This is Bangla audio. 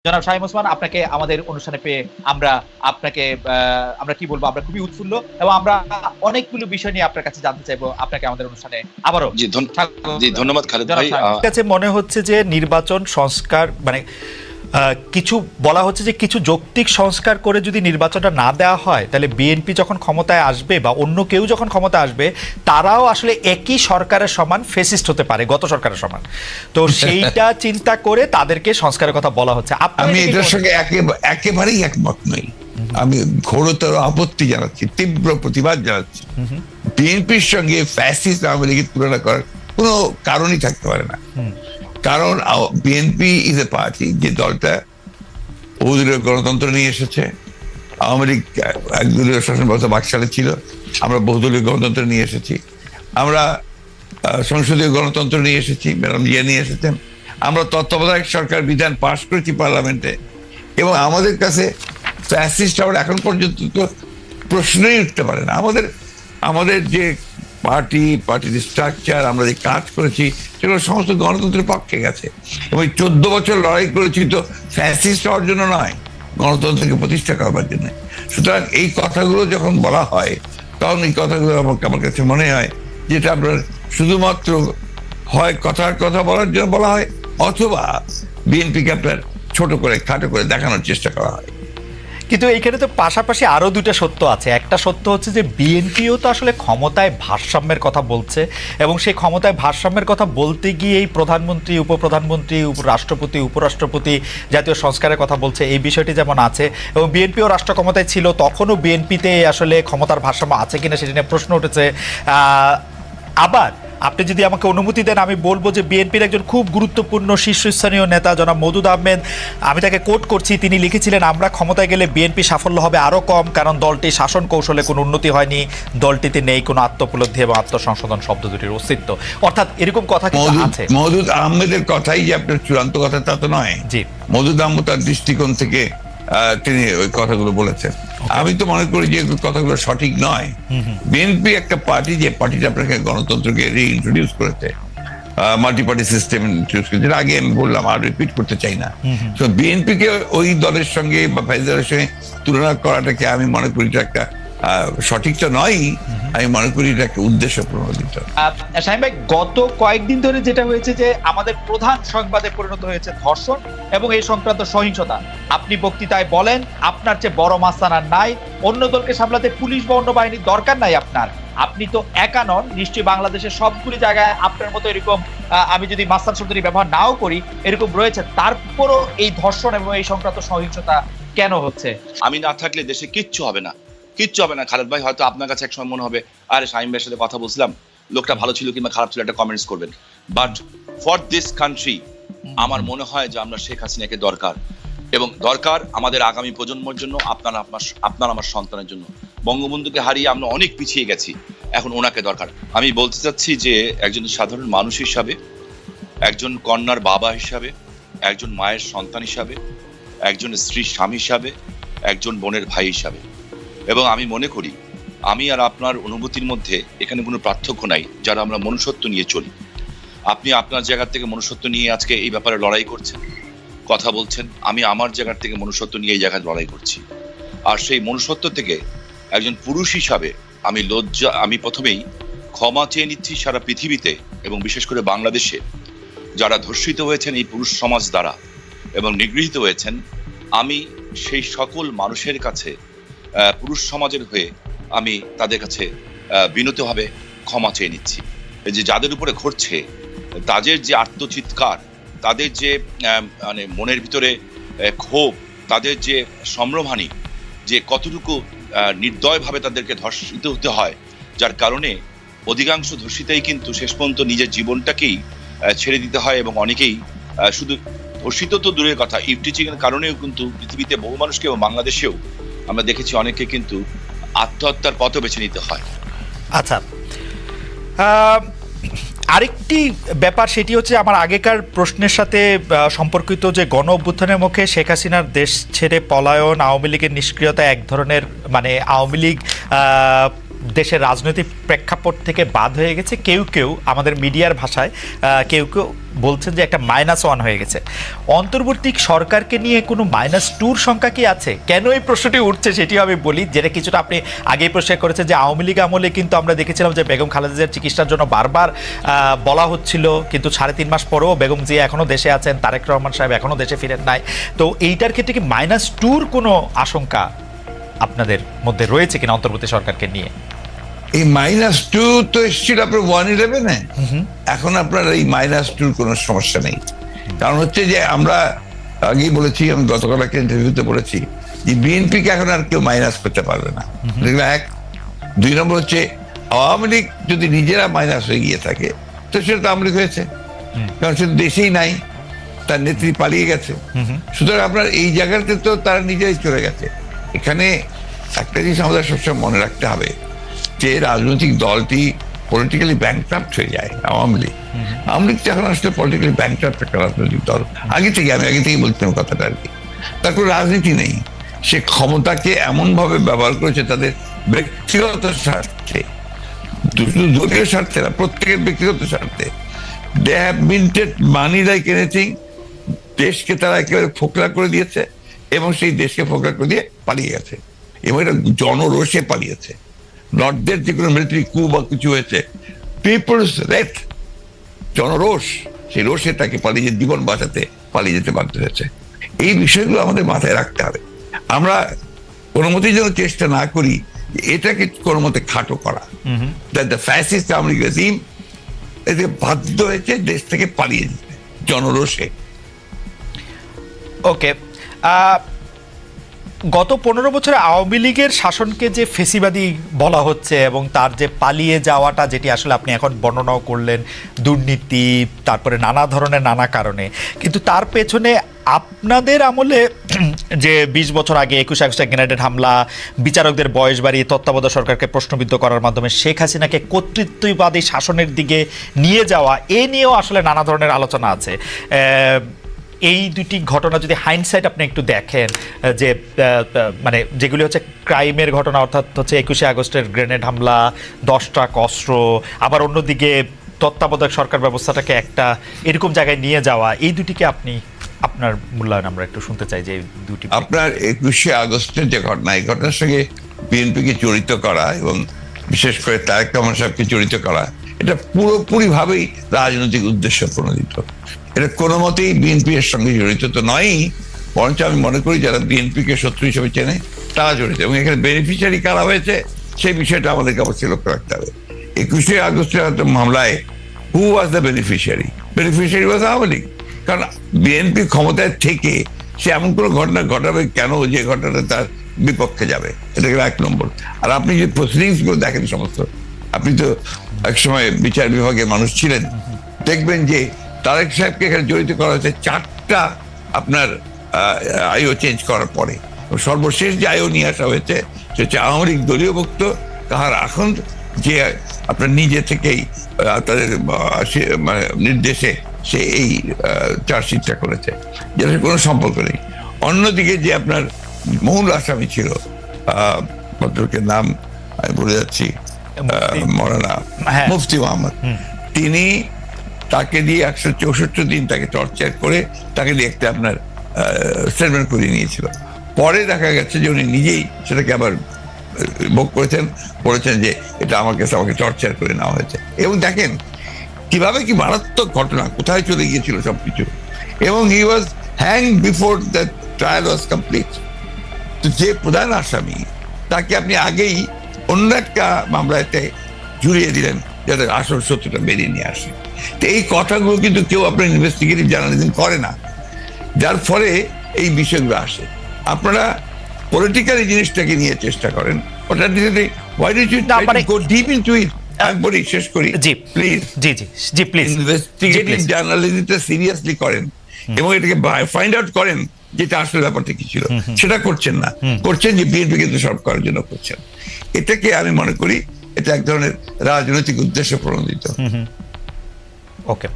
জনাব শামীম ওসমান, আপনাকে আমাদের অনুষ্ঠানে পেয়ে আমরা আপনাকে আমরা কি বলবো, আমরা খুবই উৎফুল্ল এবং আমরা অনেকগুলো বিষয় নিয়ে আপনার কাছে জানতে চাইবো। আপনাকে আমাদের অনুষ্ঠানে আবারও ধন্যবাদ খালেদ ভাই। কাছে মনে হচ্ছে যে নির্বাচন সংস্কার মানে কিছু বলা হচ্ছে যে কিছু যৌক্তিক সংস্কার করে যদি নির্বাচনটা না দেওয়া হয় তাহলে বিএনপি যখন ক্ষমতায় আসবে বা অন্য কেউ যখন ক্ষমতায় আসবে তারাও আসলে একই সরকারের সমান ফেসিস্ট হতে পারে, গত সরকারের সমান। তো সেইটা চিন্তা করে তাদেরকে সংস্কারের কথা বলা হচ্ছে। আমি এটার সঙ্গে একেবারেই একমত নই। আমি ঘোরতর আপত্তি জানাচ্ছি, তীব্র প্রতিবাদ জানাচ্ছি। বিএনপির সঙ্গে ফ্যাসিস্ট আওয়ামী লীগের তুলনা করার কোনো কারণই থাকতে পারে না। কারণ বিএনপি ইজ এ পার্টি, যে দলটা বহুদলীয় গণতন্ত্র নিয়ে এসেছে। আওয়ামী লীগ একদলীয় শাসন ব্যবস্থা বাকশালে ছিল, আমরা বহুদলীয় গণতন্ত্র নিয়ে এসেছি। আমরা সংসদীয় গণতন্ত্র নিয়ে এসেছি, ম্যাডাম জিয়া নিয়ে এসেছেন। আমরা তত্ত্বাবধায়ক সরকার বিধান পাশ করেছি পার্লামেন্টে, এবং আমাদের কাছে ফ্যাসিস্ট হওয়ার এখন পর্যন্ত তো প্রশ্নই উঠতে পারে না। আমাদের যে পার্টির স্ট্রাকচার, আমরা যে কাজ করেছি, সেগুলো সমস্ত গণতন্ত্রের পক্ষে গেছে। এবং 14 বছর লড়াই করেছি তো ফ্যাসিস্ট হওয়ার জন্য নয়, গণতন্ত্রকে প্রতিষ্ঠা করবার জন্য। সুতরাং এই কথাগুলো যখন বলা হয় তখন এই কথাগুলো আমার কাছে মনে হয় যেটা আপনার শুধুমাত্র হয় কথার কথা বলার জন্য বলা হয়, অথবা বিএনপিকে আপনার ছোট করে খাটো করে দেখানোর চেষ্টা করা হয়। কিন্তু এইখানে তো পাশাপাশি আরো দুটো সত্য আছে। একটা সত্য হচ্ছে যে বিএনপিও তো আসলে ক্ষমতায় ভারসাম্যের কথা বলছে, এবং সেই ক্ষমতায় ভারসাম্যের কথা বলতে গিয়ে এই প্রধানমন্ত্রী, উপপ্রধানমন্ত্রী, রাষ্ট্রপতি, উপরাষ্ট্রপতি জাতীয় সংস্কারের কথা বলছে। এই বিষয়টি যেমন আছে, এবং বিএনপিও রাষ্ট্র ক্ষমতায় ছিল, তখনও বিএনপিতে আসলে ক্ষমতার ভারসাম্য আছে কিনা সেটা নিয়ে প্রশ্ন উঠেছে। আবার আপনি যদি আমাকে অনুমতি দেন, আমি বলবো যে বিএনপির একজন খুব গুরুত্বপূর্ণ শীর্ষস্থানীয় নেতা জনাব মওদুদ আহমেদ, আমি তাকে কোট করছি, তিনি লিখেছিলেন, আমরা ক্ষমতায় গেলে বিএনপি সাফল্য হবে আরও কম, কারণ দলটি শাসন কৌশলে কোনো উন্নতি হয়নি, দলটিতে নেই কোনো আত্মোপলব্ধি এবং আত্মসংশোধন শব্দ দুটির অস্তিত্ব। অর্থাৎ এরকম কথা কিন্তু আছে। মওদুদ আহমেদের কথাই যে আপনার চূড়ান্ত কথা তা তো নয়। জি, মওদুদ আহমেদ তার দৃষ্টিকোণ থেকে তিনি ওই কথাগুলো বলেছেন। আমি তো মনে করি যে কথাগুলো সঠিক নয়। বিএনপি একটা পার্টি, যে পার্টিটা আপনাকে গণতন্ত্রকে রিইন্ট্রোডিউস করেছে, মাল্টি পার্টি সিস্টেম ইন্ট্রোডিউস করেছে, যেটা আগে আমি বললাম, আর রিপিট করতে চাই না। তো বিএনপিকে ওই দলের সঙ্গে বা ফেডারেশনের সঙ্গে তুলনা করাটাকে আমি মনে করি এটা একটা সঠিক তো নয়। আমি মনে করি এটা একটা উদ্দেশ্য প্রণোদিত। শামীম ভাই, গত কয়েকদিন ধরে যেটা হয়েছে যে আমাদের প্রধান সংবাদে পরিণত হয়েছে ধর্ষণ এবং এই সংক্রান্ত সহিংসতা। আপনি বক্তৃতায় বলেন আপনার চেয়ে বড় মাস্তান আর নাই, অন্য দলকে সামলাতে পুলিশ বা অন্য বাহিনীর দরকার নাই আপনার, আপনি তো একা নন, নিশ্চয়ই বাংলাদেশের সবগুলি জায়গায় আপনার মতো এরকম, আমি যদি মাস্তান শব্দটি ব্যবহার নাও করি, এরকম রয়েছে। তারপরও এই ধর্ষণ এবং এই সংক্রান্ত সহিংসতা কেন হচ্ছে? আমি না থাকলে দেশে কিচ্ছু হবে না, কিচ্ছু হবে না। খালেদ ভাই, হয়তো আপনার কাছে একসময় মনে হবে আরে শামীম ভাইয়ের সাথে কথা বলছিলাম, লোকটা ভালো ছিল কিংবা খারাপ ছিল, একটা কমেন্টস করবেন। বাট ফর দিস কান্ট্রি আমার মনে হয় যে আমরা শেখ হাসিনাকে দরকার, এবং দরকার আমাদের আগামী প্রজন্মের জন্য, আপনার আমার সন্তানের জন্য। বঙ্গবন্ধুকে হারিয়ে আমরা অনেক পিছিয়ে গেছি, এখন ওনাকে দরকার। আমি বলতে চাচ্ছি যে একজন সাধারণ মানুষ হিসাবে, একজন কন্যার বাবা হিসাবে, একজন মায়ের সন্তান হিসাবে, একজন স্ত্রীর স্বামী হিসাবে, একজন বোনের ভাই হিসাবে, এবং আমি মনে করি আমি আর আপনার অনুভূতির মধ্যে এখানে কোনো পার্থক্য নাই, যারা আমরা মনুষ্যত্ব নিয়ে চলি। আপনি আপনার জায়গা থেকে মনুষ্যত্ব নিয়ে আজকে এই ব্যাপারে লড়াই করছেন, কথা বলছেন, আমি আমার জায়গা থেকে মনুষ্যত্ব নিয়ে এই জায়গায় লড়াই করছি। আর সেই মনুষ্যত্ব থেকে একজন পুরুষ হিসাবে আমি প্রথমেই ক্ষমা চেয়ে নিচ্ছি সারা পৃথিবীতে, এবং বিশেষ করে বাংলাদেশে যারা ধর্ষিত হয়েছেন এই পুরুষ সমাজ দ্বারা এবং নিগৃহীত হয়েছেন। আমি সেই সকল মানুষের কাছে, পুরুষ সমাজের হয়ে আমি তাদের কাছে বিনীতভাবে ক্ষমা চেয়ে নিচ্ছি। যে যাদের উপরে ঘটছে, তাদের যে আত্মচিৎকার, তাদের যে মানে মনের ভিতরে ক্ষোভ, তাদের যে সম্ভ্রমহানি, যে কতটুকু নির্দয়ভাবে তাদেরকে ধর্ষিত হতে হয়, যার কারণে অধিকাংশ ধর্ষিতাই কিন্তু শেষ পর্যন্ত নিজের জীবনটাকেই ছেড়ে দিতে হয়, এবং অনেকেই শুধু ধর্ষিত তো দূরের কথা, ইভটিজিং এর কারণেও কিন্তু পৃথিবীতে বহু মানুষকে, এবং বাংলাদেশেও আমরা দেখেছি অনেকে কিন্তু আত্মহত্যার পথও বেছে নিতে হয়। আচ্ছা, আরেকটি ব্যাপার, সেটি হচ্ছে আমার আগেকার প্রশ্নের সাথে সম্পর্কিত, যে গণ অভ্যুত্থানের মুখে শেখ হাসিনার দেশ ছেড়ে পলায়ন, আওয়ামী লীগের নিষ্ক্রিয়তা, এক ধরনের মানে আওয়ামী লীগ দেশের রাজনৈতিক প্রেক্ষাপট থেকে বাদ হয়ে গেছে, কেউ কেউ আমাদের মিডিয়ার ভাষায় কেউ কেউ বলছেন যে একটা -1 হয়ে গেছে। অন্তর্বর্তী সরকারকে নিয়ে কোনো -2 সংখ্যা কি আছে? কেন এই প্রশ্নটি উঠছে সেটিও আমি বলি, যেটা কিছুটা আপনি আগেই প্রশ্ন করেছেন যে আওয়ামী লীগ আমলে কিন্তু আমরা দেখেছিলাম যে বেগম খালেদা জিয়ার চিকিৎসার জন্য বারবার বলা হচ্ছিল, কিন্তু 3.5 মাস পরেও বেগম জিয়া এখনও দেশে আছেন, তারেক রহমান সাহেব এখনও দেশে ফিরেন নাই। তো এইটার ক্ষেত্রে কি -2 কোনো আশঙ্কা আপনাদের মধ্যে রয়েছে কিনা অন্তর্বর্তী সরকারকে নিয়ে? এই -2 তো এসেছিল আপনার 111-এ, এখন আপনার এই -2 কোনো সমস্যা নেই। কারণ হচ্ছে যে আমরা আগেই বলেছি, আমি গতকাল একটা ইন্টারভিউতে বলেছি যে বিএনপিকে এখন আর কেউ মাইনাস করতে পারবে না। এগুলো এক। 2 নম্বর হচ্ছে আওয়ামী লীগ যদি নিজেরা মাইনাস হয়ে গিয়ে থাকে তো সেটা তো আওয়ামী লীগ হয়েছে, কারণ সে দেশেই নাই, তার নেত্রী পালিয়ে গেছে। সুতরাং আপনার এই জায়গাতে তো তারা নিজেই চলে গেছে। এখানে একটা জিনিস আমাদের সবসময় মনে রাখতে হবে যে রাজনৈতিক দলটি পলিটিক্যালি ব্যাংক্রাফট হয়ে যায়। আওয়ামী লীগ এখন আসলে পলিটিক্যালি ব্যাংক্রাফট একটা রাজনৈতিক দল। আমি আগে থেকে বলছিলাম কথাটা আর কি। তার কোনো রাজনীতি নেই, সে ক্ষমতাকে এমন ভাবে ব্যবহার করেছে তাদের ব্যক্তিগত স্বার্থে, দলীয় স্বার্থে না, প্রত্যেকের ব্যক্তিগত স্বার্থে। They have minted money like anything. দেশকে তারা একেবারে ফোকলা করে দিয়েছে এবং সেই দেশকে ফোকলা করে দিয়ে পালিয়ে গেছে, এবং এটা জনরোষে পালিয়েছে। নর্থদের যে কোনো মিলিটারি কু বা কিছু হয়েছে, পিপলস রেট, জনরোষ, সেই রোষে তাকে পালিয়ে জীবন বাঁচাতে পালিয়ে যেতে বাধ্য হয়েছে। এই বিষয়গুলো আমাদের মাথায় রাখতে হবে। আমরা কোনো মতেই যেন চেষ্টা না করি এটাকে কোনো মতে খাটো করা। The fascist Awami League regime এতে বাধ্য হয়েছে দেশ থেকে পালিয়ে যেতে জনরোষে। ওকে, গত 15 বছরে আওয়ামী লীগের শাসনকে যে ফেসিবাদী বলা হচ্ছে এবং তার যে পালিয়ে যাওয়াটা, যেটি আসলে আপনি এখন বর্ণনাও করলেন, দুর্নীতি, তারপরে নানা ধরনের নানা কারণে, কিন্তু তার পেছনে আপনাদের আমলে যে 20 বছর আগে 21 আগস্টে গ্রেনেড হামলা, বিচারকদের বয়স বাড়িয়ে তত্ত্বাবধায়ক সরকারকে প্রশ্নবিদ্ধ করার মাধ্যমে শেখ হাসিনাকে কর্তৃত্ববাদী শাসনের দিকে নিয়ে যাওয়া, এ নিয়েও আসলে নানা ধরনের আলোচনা আছে। এই দুটি ঘটনা যদি হাইন্ডসাইট আপনি একটু দেখেন, যে মানে যেগুলি হচ্ছে ক্রাইমের ঘটনা, অর্থাৎ হচ্ছে 21 আগস্টের গ্রেনেড হামলা, 10 ট্রাক অস্ত্র, আবার অন্যদিকে তত্ত্বাবধায়ক সরকার ব্যবস্থাটাকে একটা এরকম জায়গায় নিয়ে যাওয়া, এই দুটিকে আপনি আপনার মূল্যায়ন আমরা একটু শুনতে চাই। যে দুটি আপনার 21 আগস্টের যে ঘটনা, এই ঘটনার সঙ্গে বিএনপিকে জড়িত করা এবং বিশেষ করে তারেক রহমান সাহেবকে জড়িত করা, এটা পুরোপুরি ভাবেই রাজনৈতিক উদ্দেশ্য প্রণোদিত। এটা কোনো মতেই বিএনপি এর সঙ্গে জড়িত তো নয়ই, বরঞ্চ আমি মনে করি যারা বিএনপিকে শত্রু হিসেবে চেনে তারা জড়িত, এবং এখানে বেনিফিশিয়ারি কারা হয়েছে সেই বিষয়টা আমাদেরকে অবশ্যই লক্ষ্য রাখতে হবে। 21 আগস্টের মামলায় who was the beneficiary? Beneficiary was Awami League. কারণ বিএনপি ক্ষমতায় থেকে সে এমন কোনো ঘটনা ঘটাবে কেন যে ঘটনাটা তার বিপক্ষে যাবে? এটা গেল 1 নম্বর। আর আপনি যে প্রসিডিংস গুলো দেখেন সমস্ত, আপনি তো একসময় বিচার বিভাগের মানুষ ছিলেন, দেখবেন যে তারেক সাহেবকে এখানে জড়িত করা হয়েছে 4টা আপনার আইও চেঞ্জ করার পরে। সর্বশেষ যে আইও নিয়ে আসা হয়েছে সে হচ্ছে আওয়ামী লীগ দলীয় ভুক্ত কাহার এখন যে আপনার নিজে থেকেই তাদের নির্দেশে সে এই চার্জশিটটা করেছে, যেটা কোনো সম্পর্ক নেই। অন্যদিকে যে আপনার মূল আসামি ছিল, ভদ্রলোকের নাম আমি বলে যাচ্ছি, মৌলানা মুফতি মোহাম্মদ, তিনি তাকে দিয়ে 164 দিন তাকে টর্চার করে তাকে দিয়ে একটা আপনার স্টেটমেন্ট করিয়ে নিয়েছিল। পরে দেখা গেছে যে উনি নিজেই সেটাকে আবার ভোগ করেছেন, বলেছেন যে এটা আমাকে টর্চার করে নেওয়া হয়েছে। এবং দেখেন কিভাবে কি মারাত্মক ঘটনা, কোথায় চলে গিয়েছিল সবকিছু। এবং he was hang before the trial was complete. তো যে প্রধান আসামি তাকে আপনি আগেই অন্য একটা মামলাতে জুড়িয়ে দিলেন যাতে আসল সত্যটা বেরিয়ে নিয়ে আসে। তো এই কথাগুলো কিন্তু কেউ আপনার ইনভেস্টিগেটিভ জার্নালিজম করে না, যার ফলে এই বিষয়গুলো আসে। আপনারা পলিটিক্যাল জিনিসটাকে নিয়ে চেষ্টা করেন, ওটা why did you go deep into it? আমি বলি, শেষ করি প্লিজ। জি প্লিজ ইনভেস্টিগেটিভ জার্নালিজমটা সিরিয়াসলি করেন এবং এটাকে ফাইন্ড আউট করেন যেটা আসলে ব্যাপারটা কি ছিল। সেটা করছেন না, করছেন যে বিএনপি কিন্তু সব করার জন্য করছেন। এটাকে আমি মনে করি এটা এক ধরনের রাজনৈতিক উদ্দেশ্য প্রণোদিত। ওকে।